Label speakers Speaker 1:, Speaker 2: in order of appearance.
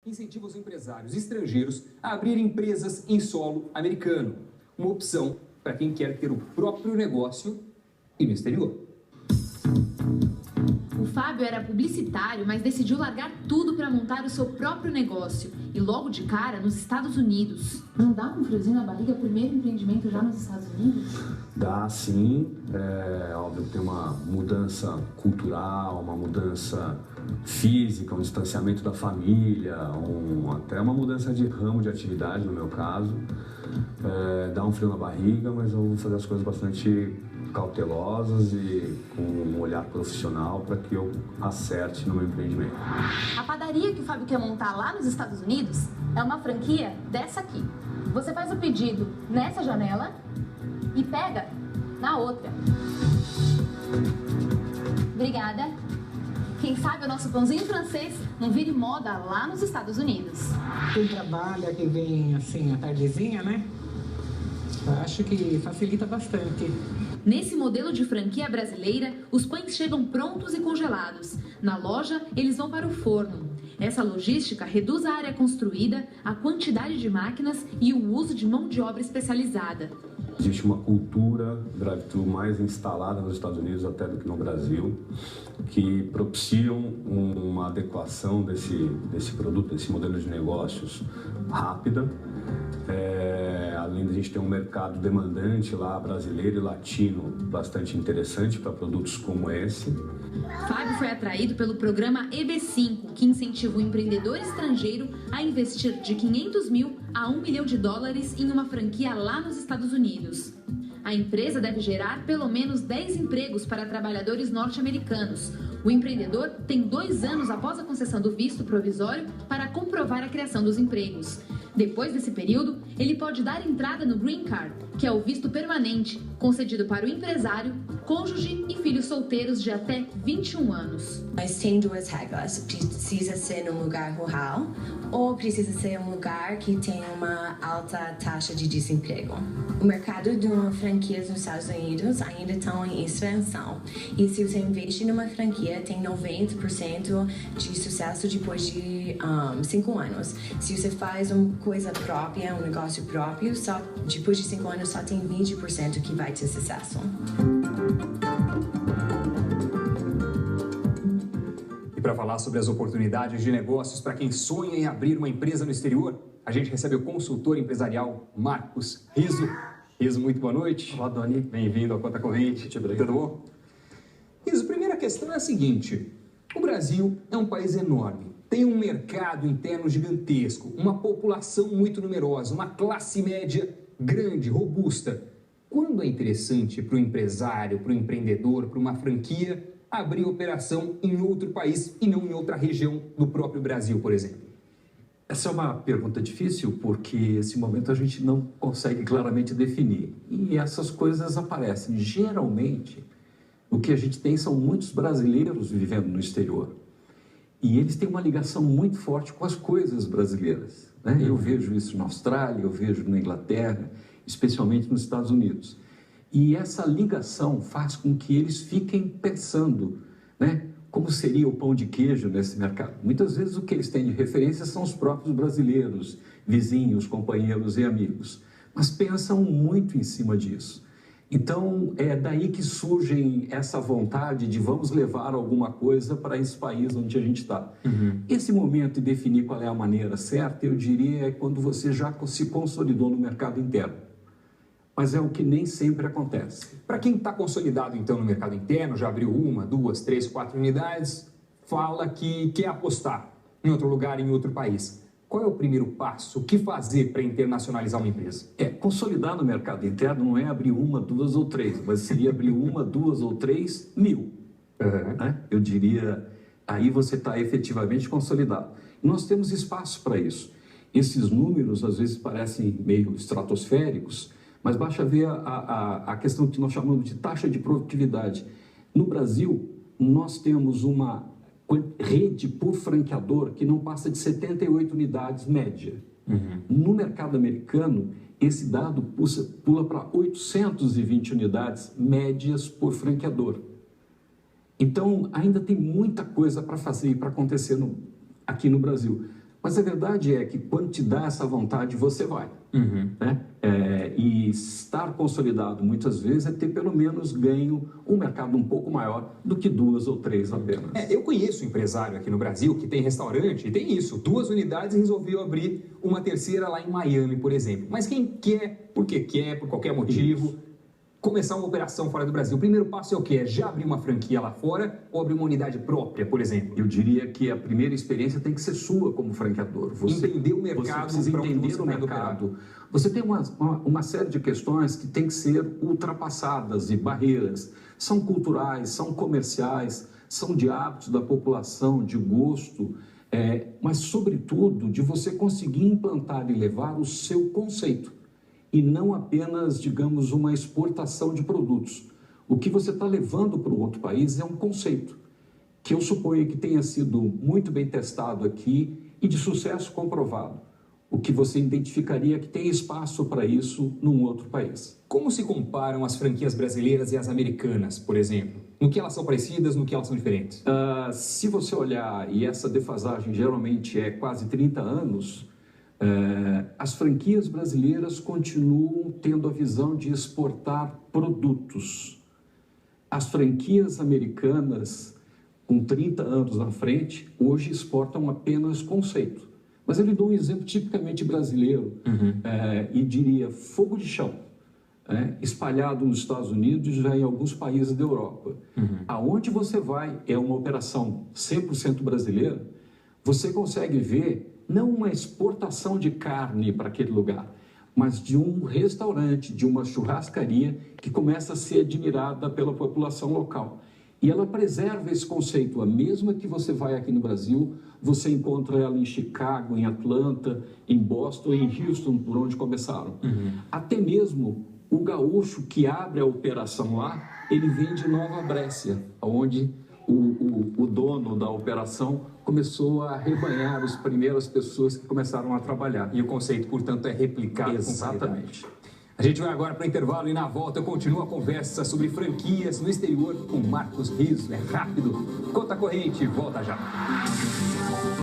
Speaker 1: incentiva os empresários estrangeiros a abrir empresas em solo americano. Uma opção para quem quer ter o próprio negócio e no exterior.
Speaker 2: O Fábio era publicitário, mas decidiu largar tudo para montar o seu próprio negócio. E logo de cara, nos Estados Unidos. Não dá um friozinho na barriga, primeiro empreendimento já nos Estados Unidos?
Speaker 3: Dá sim, é óbvio que tem uma mudança cultural, uma mudança física, um distanciamento da família, até uma mudança de ramo de atividade, no meu caso. Dá um frio na barriga, mas eu vou fazer as coisas bastante cautelosas e com um olhar profissional para que eu acerte no meu empreendimento.
Speaker 2: A padaria que o Fábio quer montar lá nos Estados Unidos é uma franquia dessa aqui. Você faz o pedido nessa janela e pega na outra. Obrigada. Quem sabe o nosso pãozinho francês não vire moda lá nos Estados Unidos.
Speaker 4: Quem trabalha, que vem assim, a tardezinha, né? Eu acho que facilita bastante.
Speaker 2: Nesse modelo de franquia brasileira, os pães chegam prontos e congelados. Na loja, eles vão para o forno. Essa logística reduz a área construída, a quantidade de máquinas e o uso de mão de obra especializada.
Speaker 3: Existe uma cultura drive-thru mais instalada nos Estados Unidos até do que no Brasil, que propiciam uma adequação desse produto, desse modelo de negócios rápida. Além de a gente ter um mercado demandante lá, brasileiro e latino, bastante interessante para produtos como esse.
Speaker 2: Fábio foi atraído pelo programa EB5, que incentiva o empreendedor estrangeiro a investir de 500 mil a 1 milhão de dólares em uma franquia lá nos Estados Unidos. A empresa deve gerar pelo menos 10 empregos para trabalhadores norte-americanos. O empreendedor tem 2 anos após a concessão do visto provisório para comprovar a criação dos empregos. Depois desse período, ele pode dar entrada no Green Card, que é o visto permanente, concedido para o empresário, cônjuge e filhos solteiros de até 21 anos.
Speaker 5: Mas tem duas regras. Precisa ser num lugar rural ou precisa ser um lugar que tem uma alta taxa de desemprego. O mercado de franquias nos Estados Unidos ainda está em expansão. E se você investe numa franquia, tem 90% de sucesso depois de 5 anos. Se você faz uma coisa própria, um negócio próprio, só depois de 5 anos só tem 20% que vai ter sucesso.
Speaker 1: E para falar sobre as oportunidades de negócios para quem sonha em abrir uma empresa no exterior, a gente recebe o consultor empresarial Marcos Riso. Riso, muito boa noite.
Speaker 6: Olá, Doni.
Speaker 1: Bem-vindo ao Conta Corrente. Tudo bom? Riso, a primeira questão é a seguinte. O Brasil é um país enorme, tem um mercado interno gigantesco, uma população muito numerosa, uma classe média grande, robusta. Quando é interessante para o empresário, para o empreendedor, para uma franquia, abrir operação em outro país e não em outra região do próprio Brasil, por exemplo?
Speaker 6: Essa é uma pergunta difícil porque esse momento a gente não consegue claramente definir. E essas coisas aparecem. Geralmente, o que a gente tem são muitos brasileiros vivendo no exterior. E eles têm uma ligação muito forte com as coisas brasileiras, né? Eu vejo isso na Austrália, eu vejo na Inglaterra, especialmente nos Estados Unidos. E essa ligação faz com que eles fiquem pensando, né, como seria o pão de queijo nesse mercado. Muitas vezes o que eles têm de referência são os próprios brasileiros, vizinhos, companheiros e amigos, mas pensam muito em cima disso. Então, é daí que surge essa vontade de vamos levar alguma coisa para esse país onde a gente está. Esse momento de definir qual é a maneira certa, eu diria, é quando você já se consolidou no mercado interno. Mas é o que nem sempre acontece.
Speaker 1: Para quem está consolidado, então, no mercado interno, já abriu 1, 2, 3, 4 unidades, fala que quer apostar em outro lugar, em outro país. Qual é o primeiro passo? O que fazer para internacionalizar uma empresa?
Speaker 6: Consolidar no mercado interno não é abrir 1, 2 ou 3, mas seria abrir 1, 2 ou 3 mil. Né? Eu diria, aí você está efetivamente consolidado. E nós temos espaço para isso. Esses números às vezes parecem meio estratosféricos, mas basta ver a questão que nós chamamos de taxa de produtividade. No Brasil, nós temos uma rede por franqueador que não passa de 78 unidades média. No mercado americano, esse dado pula para 820 unidades médias por franqueador. Então, ainda tem muita coisa para fazer e para acontecer aqui no Brasil. Mas a verdade é que quando te dá essa vontade, você vai. Né? E estar consolidado muitas vezes é ter pelo menos ganho um mercado um pouco maior do que 2 ou 3 apenas.
Speaker 1: Eu conheço um empresário aqui no Brasil que tem restaurante e tem isso, 2 unidades e resolveu abrir uma terceira lá em Miami, por exemplo. Mas quem quer, porque quer, por qualquer motivo, começar uma operação fora do Brasil, o primeiro passo é o quê? É já abrir uma franquia lá fora ou abrir uma unidade própria, por exemplo?
Speaker 6: Eu diria que a primeira experiência tem que ser sua como franqueador. Você
Speaker 1: entender o mercado,
Speaker 6: você precisa entender o mercado. Você tem uma série de questões que tem que ser ultrapassadas e barreiras. São culturais, são comerciais, são de hábitos da população, de gosto, mas sobretudo de você conseguir implantar e levar o seu conceito. E não apenas, digamos, uma exportação de produtos. O que você está levando para o outro país é um conceito, que eu suponho que tenha sido muito bem testado aqui e de sucesso comprovado. O que você identificaria que tem espaço para isso num outro país.
Speaker 1: Como se comparam as franquias brasileiras e as americanas, por exemplo? No que elas são parecidas, no que elas são diferentes?
Speaker 6: Se você olhar, e essa defasagem geralmente é quase 30 anos... as franquias brasileiras continuam tendo a visão de exportar produtos. As franquias americanas, com 30 anos na frente, hoje exportam apenas conceito. Mas eu lhe dou um exemplo tipicamente brasileiro e diria fogo de chão, espalhado nos Estados Unidos e já em alguns países da Europa. Aonde você vai é uma operação 100% brasileira, você consegue ver não uma exportação de carne para aquele lugar, mas de um restaurante, de uma churrascaria que começa a ser admirada pela população local. E ela preserva esse conceito. A mesma que você vai aqui no Brasil, você encontra ela em Chicago, em Atlanta, em Boston e em Houston, por onde começaram. Até mesmo o gaúcho que abre a operação lá, ele vem de Nova Brécia, onde o dono da operação começou a rebanhar as primeiras pessoas que começaram a trabalhar.
Speaker 1: E o conceito, portanto, é replicado.
Speaker 6: Exatamente.
Speaker 1: A gente vai agora para o intervalo e na volta eu continuo a conversa sobre franquias no exterior com Marcos Riso. É rápido. Conta corrente, volta já.